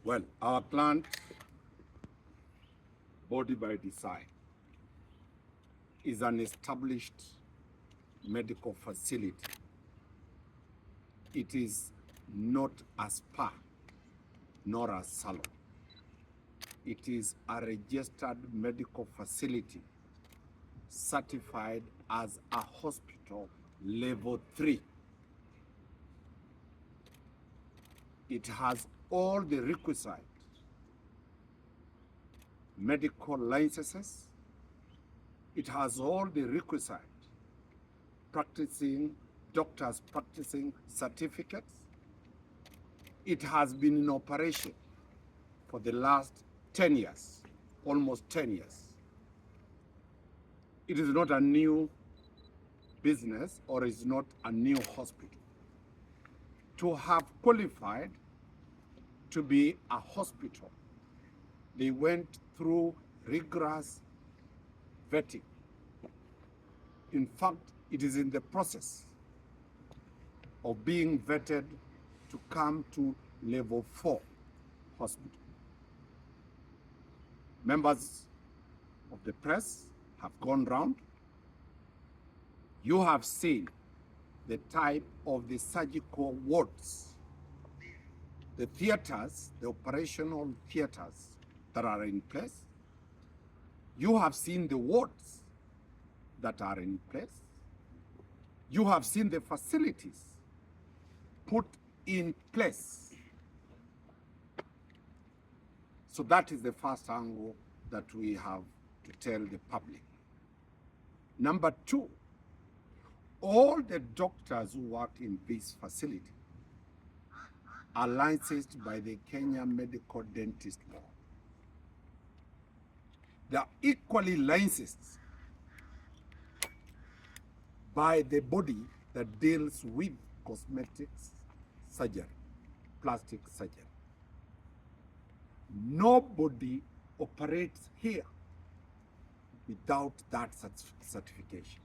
Well, our plant, Body by Design, is an established medical facility. It is not a spa nor a salon. It is a registered medical facility certified as a hospital level 3. It has all the requisite medical licenses. It has all the requisite doctors practicing certificates. It has been in operation for the last 10 years, almost 10 years. It is not a new business or is not a new hospital. To have qualified to be a hospital, they went through rigorous vetting. In fact, it is in the process of being vetted to come to level 4 hospital. Members of the press have gone round. You have seen the type of the surgical wards, the theaters, the operational theaters that are in place. You have seen the wards that are in place. You have seen the facilities put in place. So that is the first angle that we have to tell the public. Number 2, all the doctors who work in this facility are licensed by the Kenya Medical Dentist Board. They are equally licensed by the body that deals with cosmetics surgery, plastic surgery. Nobody operates here without that certification.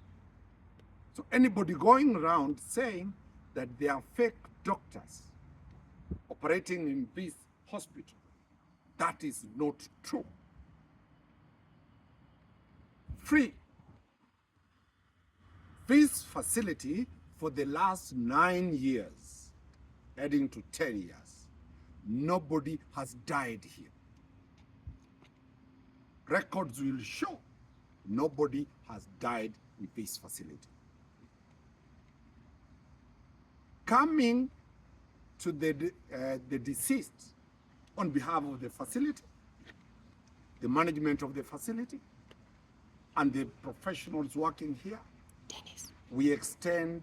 So anybody going around saying that they are fake doctors operating in this hospital, that is not true. Free. This facility for the last 9 years, heading to 10 years, nobody has died here. Records will show nobody has died with this facility. Coming to the deceased on behalf of the facility, the management of the facility, and the professionals working here, we extend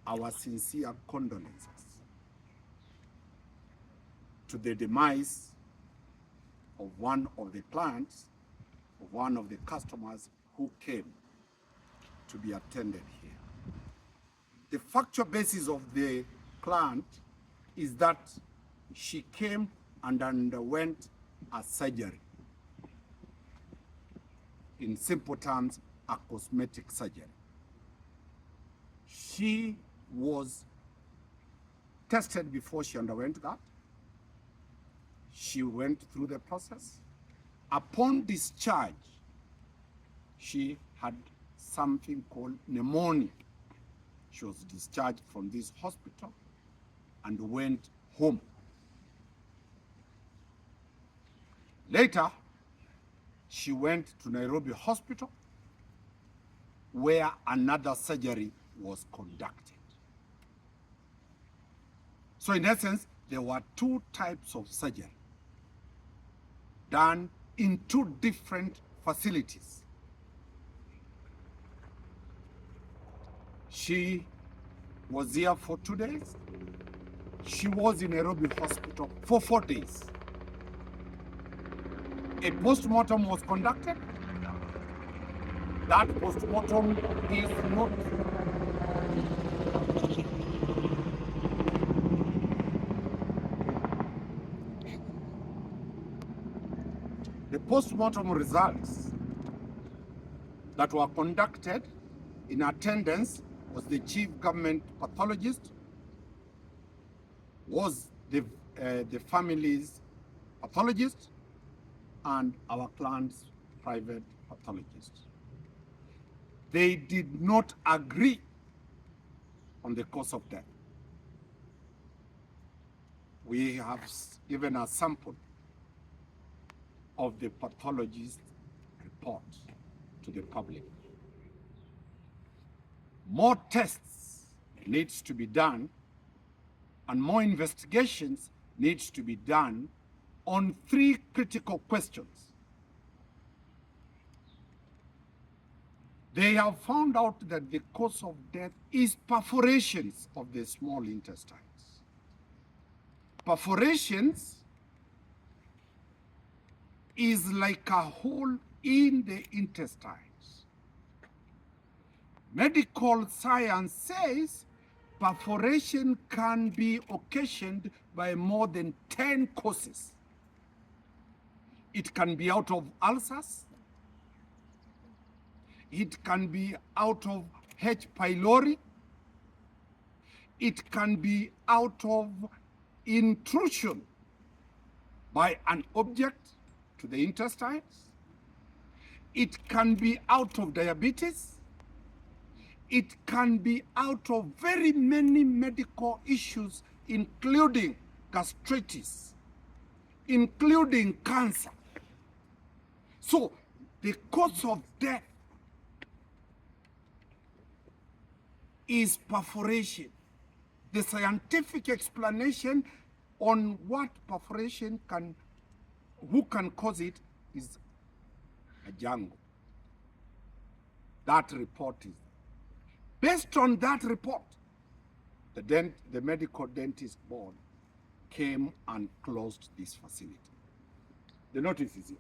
our sincere condolences to the demise of one of the clients, of one of the customers who came to be attended here. The factual basis of the client is that she came and underwent a surgery. In simple terms, a cosmetic surgery. She was tested before she underwent that. She went through the process. Upon discharge, she had something called pneumonia. She was discharged from this hospital and went home. Later, she went to Nairobi Hospital, where another surgery was conducted. So in essence, there were 2 types of surgery done in 2 different facilities. She was here for 2 days. She was in Nairobi Hospital for 4 days. A post-mortem was conducted. That post-mortem is not the post-mortem results that were conducted in attendance was the chief government pathologist, was the family's pathologist and our client's private pathologist. They did not agree on the cause of death. We have given a sample of the pathologist report to the public. More tests needs to be done and more investigations needs to be done on 3 critical questions. They have found out that the cause of death is perforations of the small intestines. Perforations is like a hole in the intestines. Medical science says perforation can be occasioned by more than 10 causes. It can be out of ulcers. It can be out of H. pylori. It can be out of intrusion by an object to the intestines. It can be out of diabetes. It can be out of very many medical issues, including gastritis, including cancer. So the cause of death is perforation. The scientific explanation on what perforation can, who can cause it, is a jungle. That report is. Based on that report, the medical dentist board came and closed this facility. The notice is here.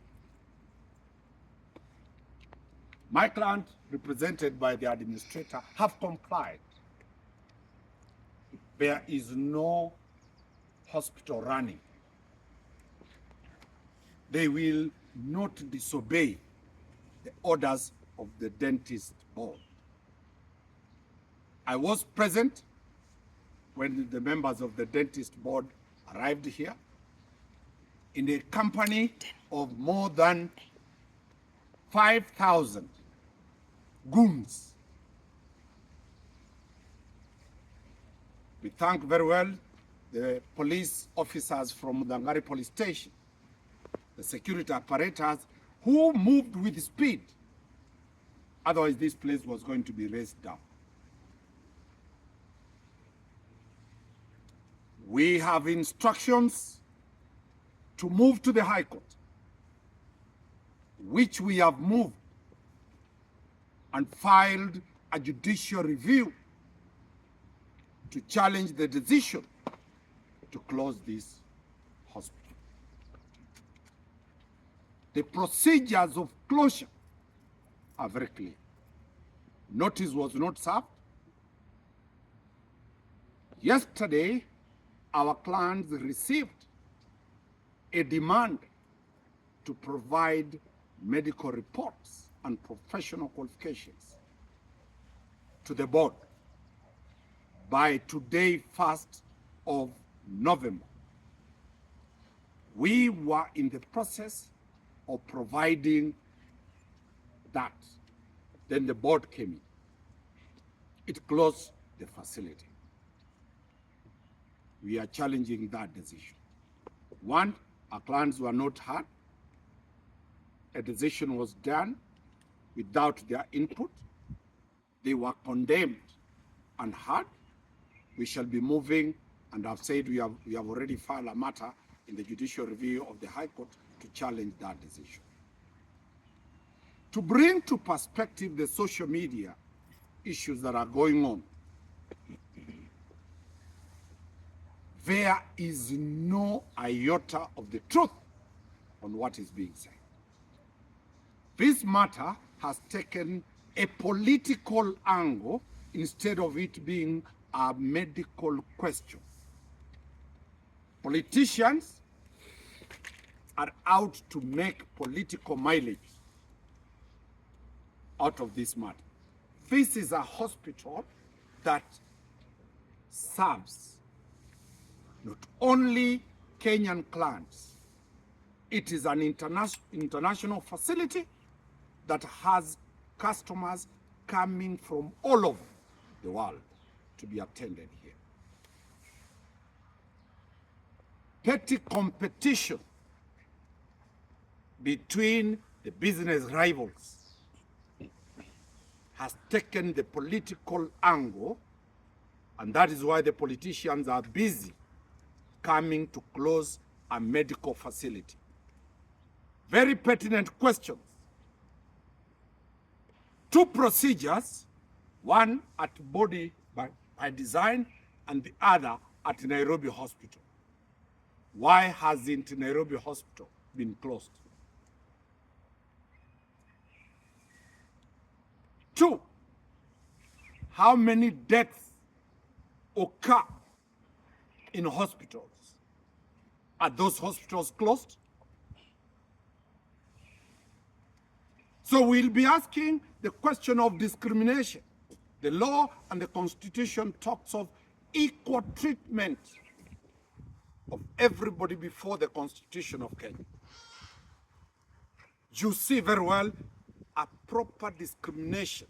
My client, represented by the administrator, have complied. There is no hospital running. They will not disobey the orders of the dentist board. I was present when the members of the dentist board arrived here in a company of more than 5,000 goons. We thank very well the police officers from the Ngari police station, the security apparatus who moved with speed. Otherwise, this place was going to be razed down. We have instructions to move to the High Court, which we have moved and filed a judicial review to challenge the decision to close this hospital. The procedures of closure are very clear. Notice was not served. Yesterday, our clients received a demand to provide medical reports and professional qualifications to the board by today, 1st of November. We were in the process of providing that. Then the board came in. It closed the facility. We are challenging that decision. One, our clients were not heard. A decision was done without their input. They were condemned and heard. We shall be moving, and I've said we have already filed a matter in the judicial review of the High Court to challenge that decision. To bring to perspective the social media issues that are going on, there is no iota of the truth on what is being said. This matter has taken a political angle instead of it being a medical question. Politicians are out to make political mileage out of this matter. This is a hospital that serves not only Kenyan clients, it is an international facility that has customers coming from all over the world to be attended here. Petty competition between the business rivals has taken the political angle, and that is why the politicians are busy coming to close a medical facility. Very pertinent questions. 2 procedures, one at Body by Design and the other at Nairobi Hospital. Why hasn't Nairobi Hospital been closed? 2, how many deaths occur in hospitals? Are those hospitals closed? So we'll be asking the question of discrimination. The law and the Constitution talks of equal treatment of everybody before the Constitution of Kenya. You see very well a proper discrimination.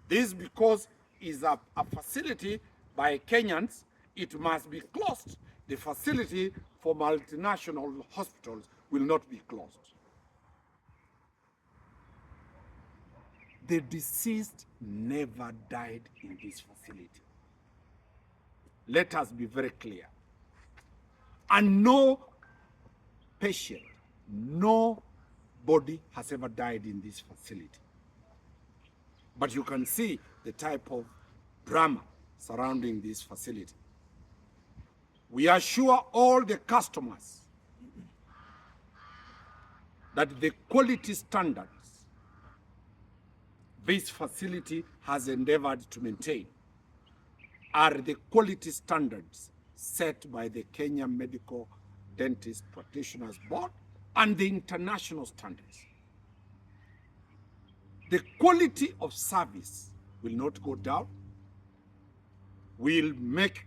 This, because is a facility by Kenyans, it must be closed. The facility for multinational hospitals will not be closed. The deceased never died in this facility. Let us be very clear. And no patient, nobody has ever died in this facility. But you can see the type of drama surrounding this facility. We assure all the customers that the quality standards this facility has endeavored to maintain are the quality standards set by the Kenya Medical Dentist Practitioners Board and the international standards. The quality of service will not go down. We'll make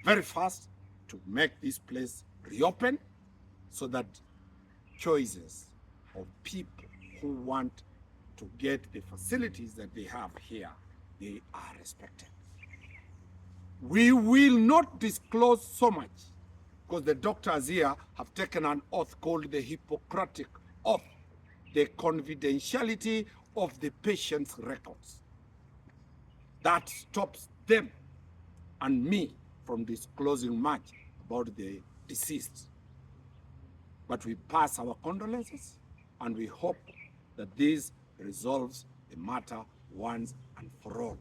very fast to make this place reopen so that choices of people who want to get the facilities that they have here, they are respected. We will not disclose so much because the doctors here have taken an oath called the Hippocratic Oath, the confidentiality of the patient's records. That stops them and me from disclosing much about the deceased. But we pass our condolences and we hope that this resolves the matter once and for all.